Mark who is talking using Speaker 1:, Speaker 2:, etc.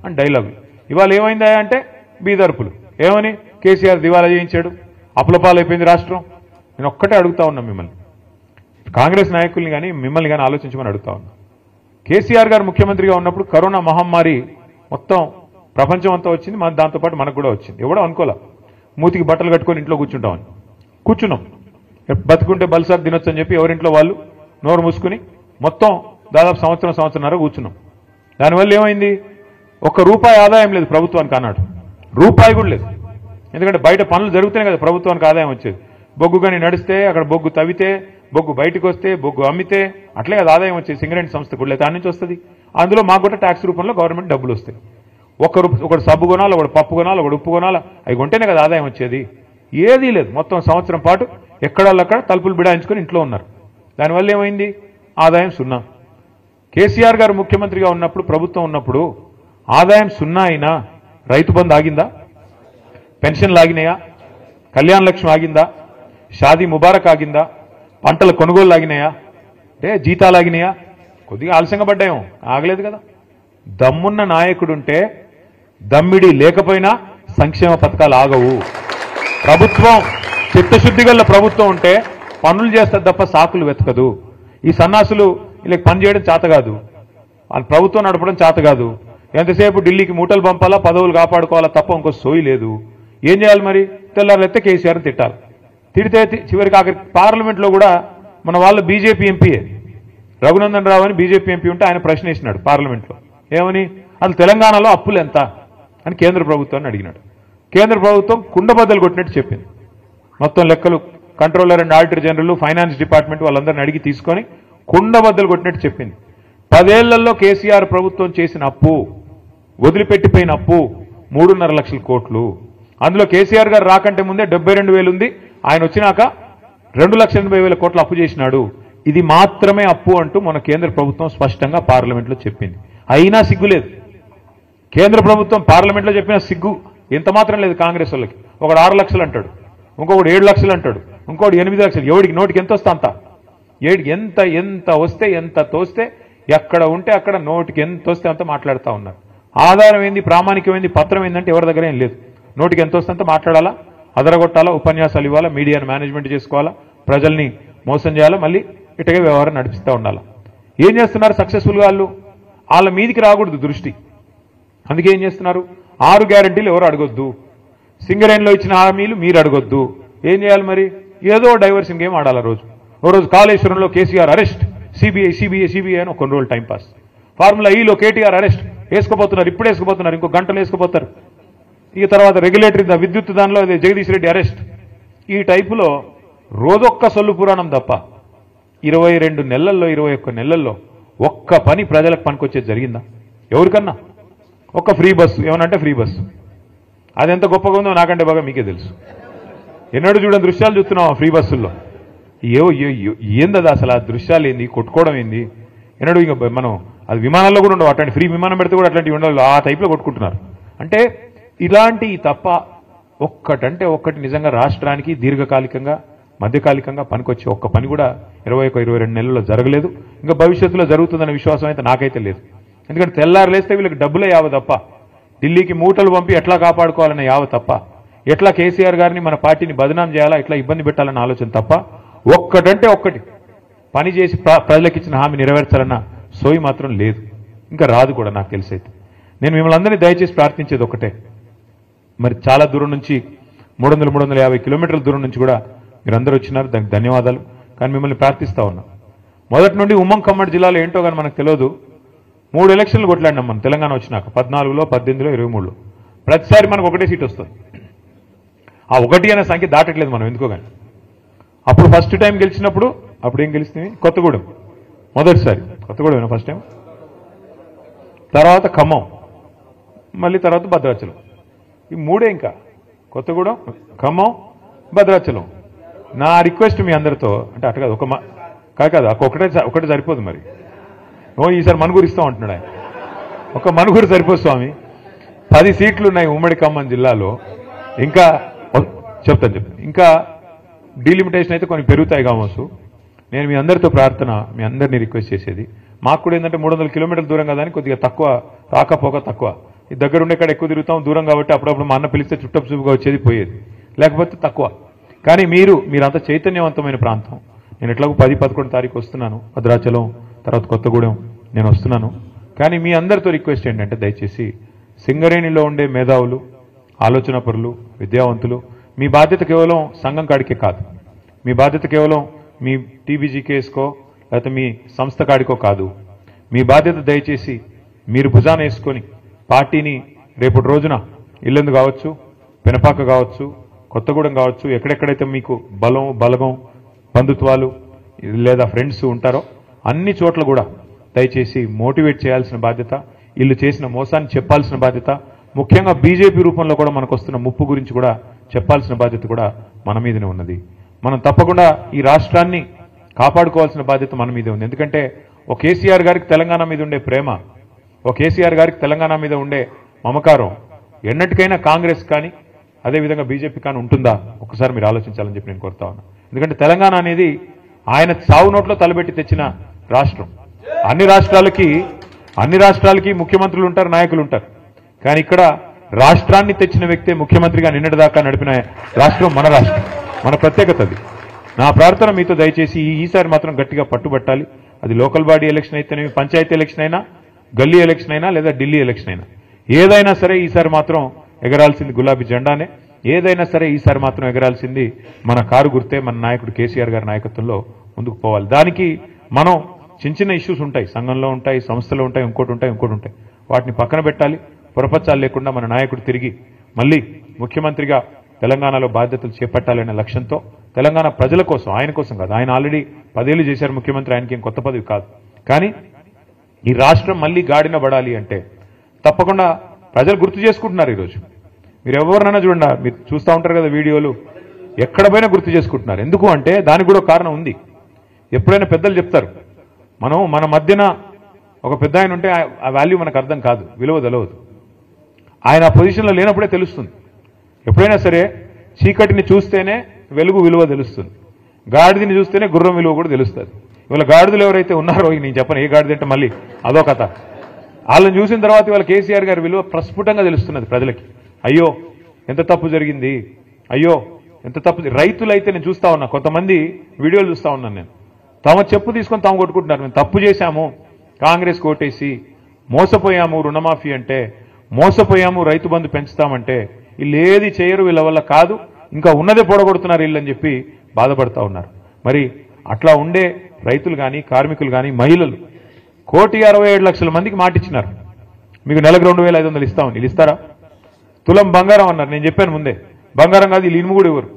Speaker 1: అని డైలాగ్. ఇవాళ ఏమైందా అంటే బీదర్పులు ఏమని కేసీఆర్ దివాలా చేయించాడు, అప్పులపాలైపోయింది రాష్ట్రం. నేను ఒక్కటే అడుగుతా ఉన్నా మిమ్మల్ని, కాంగ్రెస్ నాయకుల్ని కానీ మిమ్మల్ని కానీ ఆలోచించమని అడుగుతా ఉన్నా. కేసీఆర్ గారు ముఖ్యమంత్రిగా ఉన్నప్పుడు కరోనా మహమ్మారి మొత్తం ప్రపంచం అంతా వచ్చింది, మన దాంతోపాటు మనకు కూడా వచ్చింది. ఎవడో అనుకోలే మూతికి బట్టలు కట్టుకొని ఇంట్లో కూర్చుంటామని. కూర్చున్నాం, బతుకుంటే బల్సార్ తినొచ్చు అని చెప్పి ఎవరింట్లో వాళ్ళు నోరు మూసుకుని మొత్తం దాదాపు సంవత్సరంన్నర కూర్చున్నాం. దానివల్ల ఏమైంది, ఒక్క రూపాయి ఆదాయం లేదు ప్రభుత్వానికి అన్నాడు, రూపాయి కూడా లేదు. ఎందుకంటే బయట పనులు జరుగుతూనే కదా ప్రభుత్వానికి ఆదాయం వచ్చేది. బొగ్గు కానీ నడిస్తే, అక్కడ బొగ్గు తవ్వితే, బొగ్గు బయటకు వస్తే, బొగ్గు అమ్మితే అట్లే కదా ఆదాయం వచ్చేది. సింగరేణి సంస్థ కూడా దాని నుంచి వస్తుంది. అందులో మాకు కూడా ట్యాక్స్ రూపంలో గవర్నమెంట్ డబ్బులు వస్తాయి. ఒకటి సబ్బు కొనాలి, ఒకటి పప్పు కొనాలి, ఒకటి ఉప్పు కొనాలి, అవి కొంటేనే కదా ఆదాయం వచ్చేది. ఏదీ లేదు. మొత్తం సంవత్సరం పాటు ఎక్కడక్కడ తలుపులు బిడాయించుకొని ఇంట్లో ఉన్నారు. దానివల్ల ఏమైంది, ఆదాయం సున్నా. కేసీఆర్ గారు ముఖ్యమంత్రిగా ఉన్నప్పుడు, ప్రభుత్వం ఉన్నప్పుడు ఆదాయం సున్నా అయినా రైతు బంధు ఆగిందా, పెన్షన్లు ఆగినాయా, కళ్యాణ లక్ష్మి ఆగిందా, షాదీ ముబారక్ ఆగిందా, పంటల కొనుగోలు ఆగినాయా, అంటే జీతాలు ఆగినాయా? కొద్దిగా ఆలస్యంగా పడ్డాయేమో, ఆగలేదు కదా. దమ్మున్న నాయకుడుంటే, దమ్మిడి లేకపోయినా సంక్షేమ పథకాలు ఆగవు. ప్రభుత్వం చిత్తశుద్ధి గల ప్రభుత్వం ఉంటే పనులు చేస్తారు తప్ప సాకులు వెతకదు. ఈ సన్నాసులు వీళ్ళకి పని చేయడం చేత కాదు, వాళ్ళ ప్రభుత్వం నడపడం చేత కాదు. ఎంతసేపు ఢిల్లీకి మూటలు పంపాలా, పదవులు కాపాడుకోవాలా తప్ప ఇంకో సోయి లేదు. ఏం చేయాలి మరి, తెల్లారైతే కేసీఆర్ని తిట్టాలి. తిడితే చివరికి ఆఖరి పార్లమెంట్లో కూడా మన వాళ్ళు బీజేపీ ఎంపీయే రఘునందన్ రావు అని బీజేపీ ఎంపీ ఉంటే ఆయన ప్రశ్న వేసినాడు పార్లమెంట్లో. ఏమని, అసలు తెలంగాణలో అప్పులు ఎంత అని కేంద్ర ప్రభుత్వాన్ని అడిగినాడు. కేంద్ర ప్రభుత్వం కుండబద్దలు కొట్టినట్టు చెప్పింది. మొత్తం లెక్కలు controller and auditor general, finance department వాళ్ళందరిని అడిగి తీసుకొని కుండబద్దలు కొట్టినట్టు చెప్పింది. 10 ఏళ్లలో కేసీఆర్ ప్రభుత్వం చేసిన అప్పు, వదిలిపెట్టిపోయిన అప్పు 3.5 లక్షల కోట్లు. అందులో కేసీఆర్ గారు రాకంటే ముందే 72,000 ఉంది, ఆయన వచ్చినాక 2,80,000 కోట్ల అప్పు చేసినాడు. ఇది మాత్రమే అప్పు అంటూ మన కేంద్ర ప్రభుత్వం స్పష్టంగా పార్లమెంట్లో చెప్పింది. అయినా సిగ్గు లేదు. కేంద్ర ప్రభుత్వం పార్లమెంట్లో చెప్పిన సిగ్గు ఎంత మాత్రం లేదు కాంగ్రెస్ వాళ్ళకి. ఒకడు 6 లక్షలు అంటాడు, ఇంకొకటి 7 లక్షలు అంటాడు, ఇంకోటి 8 లక్షలు. ఎవడికి నోటికి ఎంత వస్తే అంత, ఏడికి ఎంత వస్తే, ఎంత తోస్తే, ఎక్కడ ఉంటే అక్కడ నోటికి ఎంత వస్తే అంత మాట్లాడుతూ ఉన్నారు. ఆధారం ఏంది, ప్రామాణికమైంది, పత్రం ఏంటంటే ఎవరి దగ్గర ఏం లేదు. నోటికి ఎంత వస్తే అంత మాట్లాడాలా, అదరగొట్టాలా, ఉపన్యాసాలు ఇవ్వాలా, మీడియాను మేనేజ్మెంట్ చేసుకోవాలా, ప్రజల్ని మోసం చేయాలా, మళ్ళీ ఇటుగా వ్యవహారం నడిపిస్తూ ఉండాలా. ఏం చేస్తున్నారు సక్సెస్ఫుల్గా వాళ్ళు, వాళ్ళ మీదికి రాకూడదు దృష్టి. అందుకే ఏం చేస్తున్నారు, 6 గ్యారంటీలు ఎవరు అడగొద్దు, సింగరేణిలో ఇచ్చిన హామీలు మీరు అడగొద్దు. ఏం చేయాలి మరి, ఏదో డైవర్షన్ గేమ్ ఆడాలి. ఓ రోజు కాళేశ్వరంలో కేసీఆర్ అరెస్ట్, సిబిఐ అని కొన్ని రోజులు టైంపాస్. ఫార్ములా ఈలో కేటీఆర్ అరెస్ట్, వేసుకోపోతున్నారు, ఇప్పుడు వేసుకోపోతున్నారు, ఇంకో గంటలు వేసుకోపోతారు. ఇక తర్వాత రెగ్యులేటరీ విద్యుత్ దానిలో జగదీష్ రెడ్డి అరెస్ట్. ఈ టైపులో రోజొక్క సొల్లు పురాణం తప్ప 22 నెలల్లో 21 నెలల్లో ఒక్క పని ప్రజలకు పనికొచ్చేది జరిగిందా ఎవరికన్నా? ఒక్క ఫ్రీ బస్సు, ఏమనంటే ఫ్రీ బస్సు, అది ఎంత గొప్పగా ఉందో నాకంటే బాగా మీకే తెలుసు. ఎన్నడూ చూడని దృశ్యాలు చూస్తున్నాం ఆ ఫ్రీ బస్సుల్లో. ఏందది అసలు, ఆ దృశ్యాలు ఏంది, కొట్టుకోవడం ఏంది, ఎన్నడూ ఇంకా మనం అది విమానాల్లో కూడా ఉండవు. అట్లాంటి ఫ్రీ విమానం పెడితే కూడా అట్లాంటివి ఉండాలి, ఆ టైప్లో కొట్టుకుంటున్నారు. అంటే ఇలాంటివి తప్ప ఒక్కటంటే ఒక్కటి నిజంగా రాష్ట్రానికి దీర్ఘకాలికంగా, మధ్యకాలికంగా పనికొచ్చే ఒక్క పని కూడా 21-22 నెలల్లో జరగలేదు. ఇంకా భవిష్యత్తులో జరుగుతుందనే విశ్వాసం అయితే నాకైతే లేదు. ఎందుకంటే తెల్లారు లేస్తే వీళ్ళకి డబ్బులే యావ తప్ప, ఢిల్లీకి మూటలు పంపి ఎట్లా కాపాడుకోవాలనే యావ తప్ప, ఎట్లా కేసీఆర్ గారిని మన పార్టీని బదనాం చేయాలా, ఎట్లా ఇబ్బంది పెట్టాలన్న ఆలోచన తప్ప ఒక్కటంటే ఒక్కటి పని చేసి ప్రజలకు ఇచ్చిన హామీ నెరవేర్చాలన్న సోయి మాత్రం లేదు, ఇంకా రాదు కూడా నాకు తెలిసైతే. నేను మిమ్మల్ని అందరినీ దయచేసి ప్రార్థించేది ఒకటే, మరి చాలా దూరం నుంచి 300-350 కిలోమీటర్ల దూరం నుంచి కూడా మీరందరూ వచ్చినారు, దానికి ధన్యవాదాలు. కానీ మిమ్మల్ని ప్రార్థిస్తా ఉన్నా, మొదటి నుండి ఖమ్మం జిల్లాలో ఏంటో కానీ మనకు తెలియదు, 3 ఎలక్షన్లు కొట్లాడినాం మనం తెలంగాణ వచ్చినాక, 14లో, 18లో, 23లో. ప్రతిసారి మనకు ఒకటే సీట్ వస్తుంది. ఆ 1 అనే సంఖ్య దాటట్లేదు మనం ఎందుకో కానీ. అప్పుడు ఫస్ట్ టైం గెలిచినప్పుడు అప్పుడు ఏం గెలిచింది, కొత్తగూడెం మొదటిసారి, కొత్తగూడెం ఫస్ట్ టైం, తర్వాత ఖమ్మం, మళ్ళీ తర్వాత భద్రాచలం. ఈ 3 ఇంకా కొత్తగూడెం, ఖమ్మం, భద్రాచలం. నా రిక్వెస్ట్ మీ అందరితో, అంటే అటు కాదు, కాదు ఒకటే సరిపోదు మరి. ఈసారి మనుగురు ఇస్తాం అంటున్నాడు ఆయన. ఒక మనుగురు సరిపోదు స్వామి, 10 సీట్లు ఉన్నాయి ఉమ్మడి ఖమ్మం జిల్లాలో. ఇంకా చెప్తాను ఇంకా డీలిమిటేషన్ అయితే కొన్ని పెరుగుతాయి కావచ్చు. నేను మీ అందరితో ప్రార్థన, మీ అందరినీ రిక్వెస్ట్ చేసేది, మాకు కూడా ఏంటంటే 300 కిలోమీటర్ల దూరం కదా అని కొద్దిగా తక్కువ, రాకపోక తక్కువ. ఈ దగ్గరుండే కాడ ఎక్కువ తిరుగుతాం, దూరం కాబట్టి అప్పుడప్పుడు మా అన్న పిలిస్తే చుట్టపు చూపుగా వచ్చేది పోయేది, లేకపోతే తక్కువ. కానీ మీరంతా చైతన్యవంతమైన ప్రాంతం. నేను ఎట్లాగో 10-11 తారీఖు వస్తున్నాను, భద్రాచలం తర్వాత కొత్తగూడెం నేను వస్తున్నాను. కానీ మీ అందరితో రిక్వెస్ట్ ఏంటంటే దయచేసి సింగరేణిలో ఉండే మేధావులు, ఆలోచనాపరులు, విద్యావంతులు, మీ బాధ్యత కేవలం సంఘం కాడికే కాదు, మీ బాధ్యత కేవలం మీ టీబీజీకేసుకో లేకపోతే మీ సంస్థ కాడికో కాదు. మీ బాధ్యత దయచేసి మీరు భుజాన వేసుకొని పార్టీని రేపటి రోజున ఇల్లందు కావచ్చు, పెనపాక కావచ్చు, కొత్తగూడెం కావచ్చు, ఎక్కడెక్కడైతే మీకు బలగం బంధుత్వాలు లేదా ఫ్రెండ్స్ ఉంటారో అన్ని చోట్ల కూడా దయచేసి మోటివేట్ చేయాల్సిన బాధ్యత, వీళ్ళు చేసిన మోసాన్ని చెప్పాల్సిన బాధ్యత, ముఖ్యంగా బీజేపీ రూపంలో కూడా మనకు వస్తున్న ముప్పు గురించి కూడా చెప్పాల్సిన బాధ్యత కూడా మన మీదనే ఉన్నది. మనం తప్పకుండా ఈ రాష్ట్రాన్ని కాపాడుకోవాల్సిన బాధ్యత మన మీదే ఉంది. ఎందుకంటే ఒక కేసీఆర్ గారికి తెలంగాణ మీద ఉండే ప్రేమ, ఒక కేసీఆర్ గారికి తెలంగాణ మీద ఉండే మమకారం ఎన్నటికైనా కాంగ్రెస్ కానీ అదేవిధంగా బీజేపీ కానీ ఉంటుందా ఒకసారి మీరు ఆలోచించాలని చెప్పి నేను కోరుతా ఉన్నా. ఎందుకంటే తెలంగాణ అనేది ఆయన చావు నోట్లో తలబెట్టి తెచ్చిన రాష్ట్రం. అన్ని రాష్ట్రాలకి ముఖ్యమంత్రులు ఉంటారు, నాయకులు ఉంటారు. కానీ ఇక్కడ రాష్ట్రాన్ని తెచ్చిన వ్యక్తే ముఖ్యమంత్రిగా నిన్నటిదాకా నడిపిన రాష్ట్రం మన రాష్ట్రం, మన ప్రత్యేకత అది. నా ప్రార్థన మీతో దయచేసి ఈసారి మాత్రం గట్టిగా పట్టుబట్టాలి. అది లోకల్ బాడీ ఎలక్షన్ అయితేనేమి, పంచాయతీ ఎలక్షన్ అయినా, గల్లీ ఎలక్షన్ అయినా లేదా ఢిల్లీ ఎలక్షన్ అయినా, ఏదైనా సరే ఈసారి మాత్రం ఎగరాల్సింది గులాబీ జెండానే. ఏదైనా సరే ఈసారి మాత్రం ఎగరాల్సింది మన కారు గుర్తే, మన నాయకుడు కేసీఆర్ గారి నాయకత్వంలో ముందుకు పోవాలి. దానికి మనం చిన్న ఇష్యూస్ ఉంటాయి, సంఘంలో ఉంటాయి, సంస్థలో ఉంటాయి, ఇంకోటి ఉంటాయి. వాటిని పక్కన పెట్టాలి. పొరపచ్చాలు లేకుండా మన నాయకుడు తిరిగి మళ్ళీ ముఖ్యమంత్రిగా తెలంగాణలో బాధ్యతలు చేపట్టాలనే లక్ష్యంతో తెలంగాణ ప్రజల కోసం, ఆయన కోసం కాదు, ఆయన ఆల్రెడీ 10 ఏళ్లు చేశారు ముఖ్యమంత్రి, ఆయనకి ఏం కొత్త పదవి కాదు. కానీ ఈ రాష్ట్రం మళ్ళీ గాడిన పడాలి అంటే తప్పకుండా ప్రజలు గుర్తు చేసుకుంటున్నారు. ఈరోజు మీరు ఎవరినైనా చూడండి, మీరు చూస్తూ ఉంటారు కదా వీడియోలు, ఎక్కడ పోయినా గుర్తు చేసుకుంటున్నారు. ఎందుకు అంటే దానికి కూడా కారణం ఉంది. ఎప్పుడైనా పెద్దలు చెప్తారు, మన మధ్యన ఒక పెద్ద ఆయన ఉంటే ఆ వాల్యూ మనకు అర్థం కాదు, విలువ తెలవదు. ఆయన ఆ పొజిషన్లో లేనప్పుడే తెలుస్తుంది. ఎప్పుడైనా సరే చీకటిని చూస్తేనే వెలుగు విలువ తెలుస్తుంది, గాడిదని చూస్తేనే గుర్రం విలువ కూడా తెలుస్తుంది. ఇవాళ గాడిదలు ఎవరైతే ఉన్నారో, నేను చెప్పను ఏ గాడిద అంటే మళ్ళీ అదో కథ, వాళ్ళని చూసిన తర్వాత ఇవాళ కేసీఆర్ గారి విలువ ప్రస్ఫుటంగా తెలుస్తున్నది ప్రజలకి. అయ్యో ఎంత తప్పు జరిగింది, అయ్యో ఎంత తప్పు. రైతులైతే నేను చూస్తా ఉన్నా, కొంతమంది వీడియోలు చూస్తా ఉన్నాను నేను, తమ చెప్పు తీసుకొని తాము కొట్టుకుంటున్నారు. మేము తప్పు చేశాము, కాంగ్రెస్ కోటేసి మోసపోయాము, రుణమాఫీ అంటే మోసపోయాము, రైతు బంధు పెంచుతామంటే వీళ్ళు ఏది చేయరు, వీళ్ళ వల్ల కాదు, ఇంకా ఉన్నదే పొడగొడుతున్నారు వీళ్ళని చెప్పి బాధపడతా ఉన్నారు. మరి అట్లా ఉండే రైతులు కానీ, కార్మికులు కానీ, మహిళలు 1,67,00,000 మందికి మాటిచ్చినారు, మీకు నెలకు 2,500 ఇస్తామని. వీళ్ళు ఇస్తారా? తులం బంగారం అన్నారు. నేను చెప్పాను ముందే, బంగారం కాదు, వీళ్ళు ఇనుము కూడా ఇవ్వరు.